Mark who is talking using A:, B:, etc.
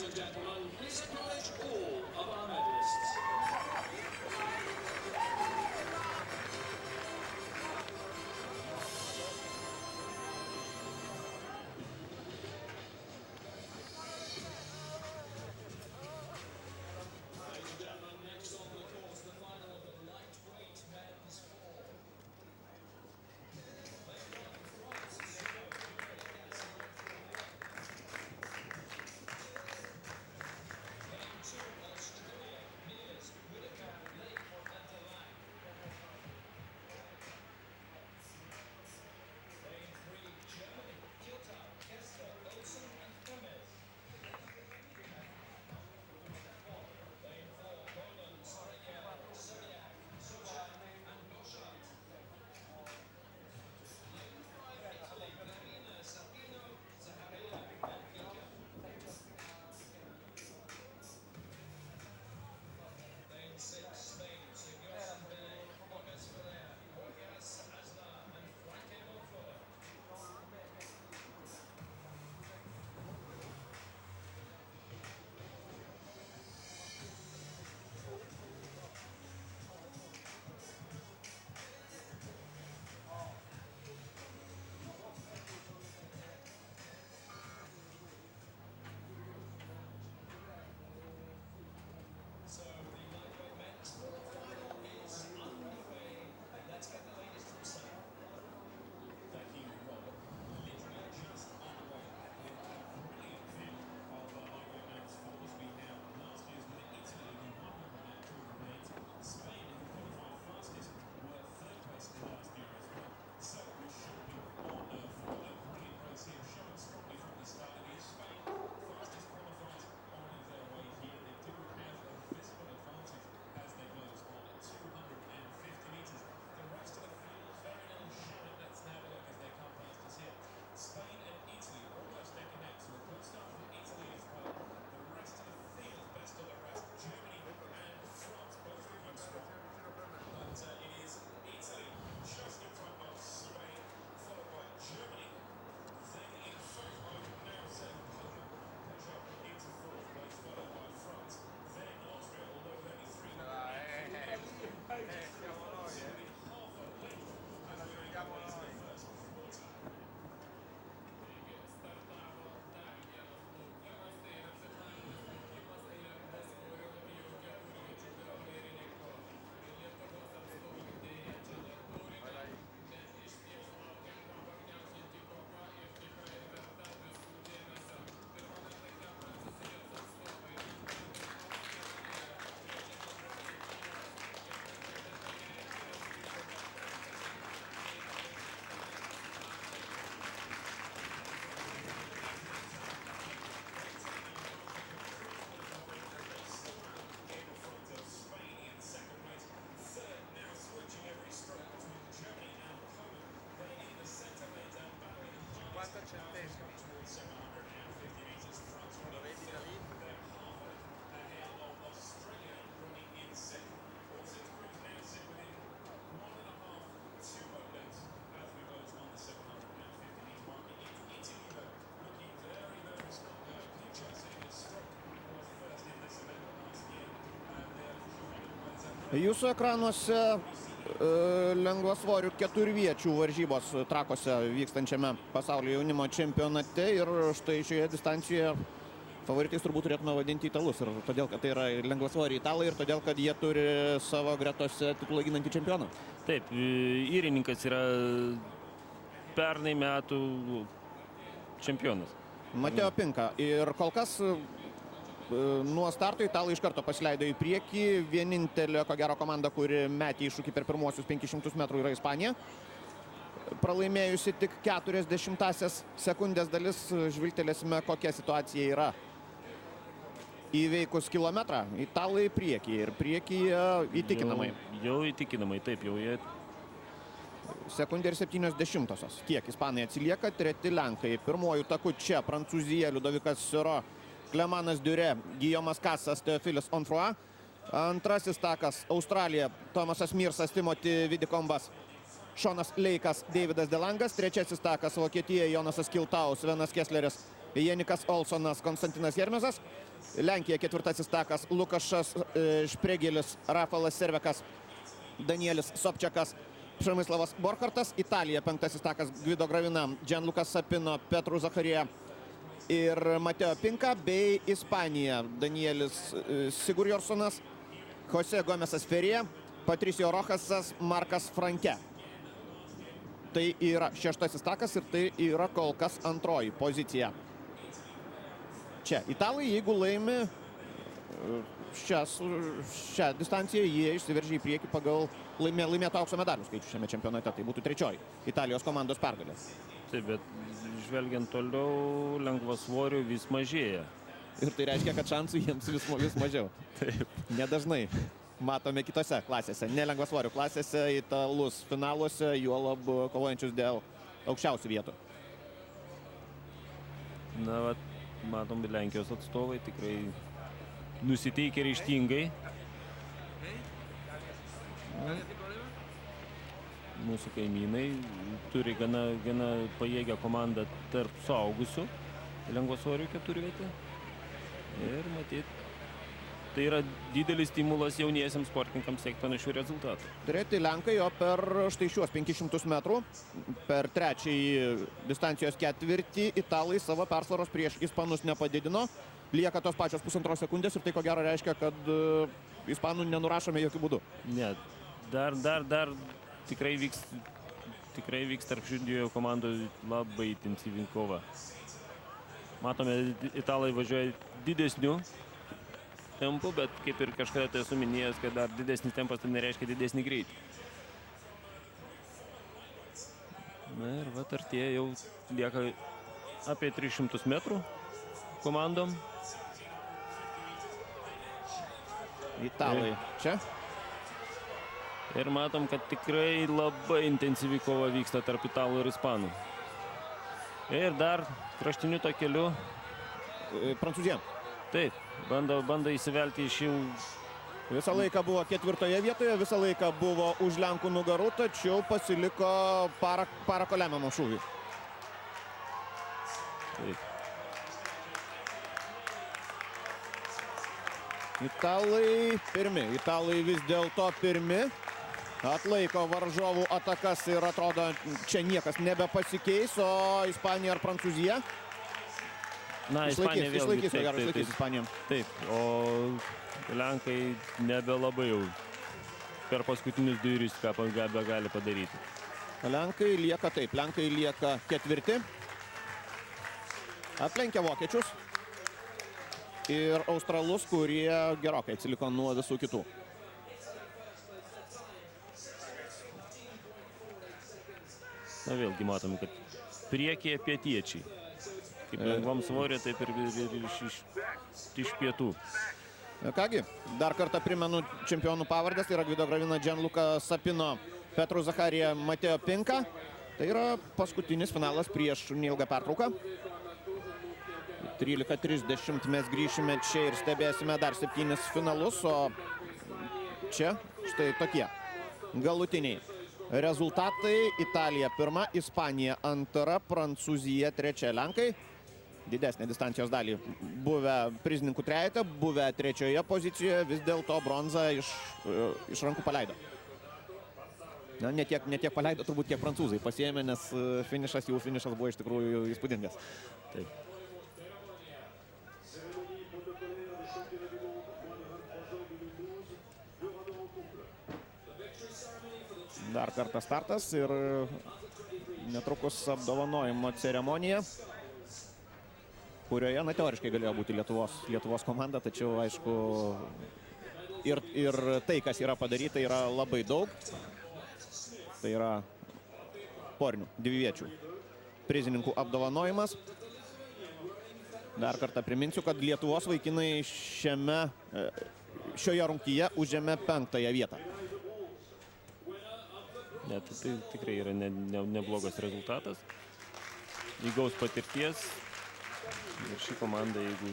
A: and gentlemen, please acknowledge all of our medalists. Ladies and gentlemen, next on the course, the final of the lightweight men's four.
B: Jūsų ekranuose lengvasvorių keturviečių varžybos Trakuose vykstančiame pasaulio jaunimo čempionate ir štai šioje distancijoje favoritais turbūt turėtume vadinti italus, ir todėl, kad tai yra lengvasvoriai italai ir todėl, kad jie turi savo gretose titulą ginantį čempioną.
C: Taip, įrininkas yra pernai metų čempionas.
B: Mateo Pinka. Ir kol kas nuo starto italai iš karto pasileido į priekį. Vienintelė, ko gero, komanda, kuri metė iššūkį per pirmuosius 500 metrų, yra Ispanija. Pralaimėjusi tik 40 sekundės dalis. Žvilgtelėsime, kokia situacija yra. Įveikus kilometrą, italai priekyje ir priekyje įtikinamai.
C: Jau įtikinamai, taip, jau jie.
B: Sekundė ir 70. Tiek ispanai atsilieka, treti lenkai. Pirmuoju taku čia Prancūzija, Liudovikas Siro, Klemanas Diure, Gijomas Kasas, Teofilis Onfrua. Antrasis takas Australija, Tomasas Mirsas, Timoti Vidikombas, Šonas Leikas, Deividas Delangas. Trečiasis takas Vokietija, Jonasas Kiltau, Svenas Kessleris, Jenikas Olsonas, Konstantinas Jermezas. Lenkija 4. takas Lukašas Špregelis, Rafalas Servekas, Danielis Sobčiakas, Przemyslavas Borkartas. Italija 5. takas Gvido Gravina, Gianluca Sapino, Petru Zacharija ir Mateo Pinka, bei Ispanija Danielis Sigurjorsonas, Jose Gomesas Ferija, Patricio Rochasas, Markas Franke. Tai yra 6. takas ir tai yra kol kas antroji pozicija. Čia italai, jeigu laimi šią distanciją, jie išsiveržia į priekį pagal laimėto aukso medalių skaičių šiame čempionate. Tai būtų 3. Italijos komandos pergalė.
C: Taip, bet žvelgiant toliau, lengvasvorių vis mažėja.
B: Ir tai reiškia, kad šansų jiems vis mažiau.
C: Taip.
B: Nedažnai matome kitose klasėse, nelengvasvorių klasėse, italus finaluose, juolab kovojančius dėl aukščiausių vietų.
C: Na, vat, matom, Lenkijos atstovai tikrai nusiteikia ryžtingai. Mūsų kaimynai turi gana pajėgią komandą tarp suaugusių lengvasvorių keturvietį. Ir matyt, tai yra didelis stimulas jauniesiems sportininkams siekti panašių rezultatų.
B: Treti Lenkai, o per štai šiuos 500 metrų, per trečiąjį distancijos ketvirtį, italai savo persvaros prieš ispanus nepadidino. Lieka tos pačios 1,5 sekundės ir tai ko gero reiškia, kad ispanų nenurašome jokių būdų.
C: Ne, dar tikrai vyks tarp šių dviejų komandų labai intensyvi kova. Matome, italai važiuoja didesniu tempu, bet kaip ir kažkada tai esu minėjęs, kad dar didesnis tempas tai nereiškia didesnį greitį. Na ir vat artėja jau lieka apie 300 metrų komandom.
B: Italai čia.
C: Ir matom, kad tikrai labai intensyvi kova vyksta tarp italų ir ispanų. Ir dar kraštiniu takeliu.
B: Prancūzija.
C: Taip, bando įsivelti iš jų.
B: Visą laiką buvo 4. vietoje, visą laiką buvo už Lenkų nugarų, tačiau pasiliko parako lemiamą šūvį.
C: Taip.
B: Italai vis dėlto pirmi. Atlaiko varžovų atakas ir atrodo, čia niekas nebepasikeis, o Ispanija ar Prancūzija?
C: Na, Ispanija vėlgi.
B: Išlaikys Ispanija.
C: Taip, o Lenkai nebelabai jau per paskutinius duris ką gali padaryti.
B: Lenkai lieka 4. Aplenkia vokiečius ir australus, kurie gerokai atsiliko nuo visų kitų.
C: Na vėlgi matome, kad priekyje pietiečiai. Kaip lengvam svorė, taip ir iš pietų.
B: Kągi, dar kartą primenu čempionų pavardės. Tai yra Gvido Gravina, Gianluca Sapino, Petru Zacharija, Mateo Pinka. Tai yra paskutinis finalas prieš neilgą pertrauką. 13:30 mes grįšime čia ir stebėsime dar 7 finalus, o čia štai tokie galutiniai rezultatai. Italija 1, Ispanija 2, Prancūzija 3, Lenkai didesnę distancijos dalį buvę prizininkų trejete, buvę 3 pozicijoje, vis dėlto bronzą iš rankų paleido. Na, ne tiek paleido, turbūt kiek prancūzai pasiėmė, nes finišas buvo iš tikrųjų įspūdingas.
C: Taip.
B: Dar kartą startas ir netrukus apdovanojimo ceremonija, kurioje, na, teoriškai galėjo būti Lietuvos komanda, tačiau, aišku, ir tai, kas yra padaryta, yra labai daug. Tai yra porinių dviviečių prizininkų apdovanojimas. Dar kartą priminsiu, kad Lietuvos vaikinai šioje rungtyje užėmė 5. vietą.
C: Tai tikrai yra neblogas rezultatas. Įgaus patirties. Ir ši komanda, jeigu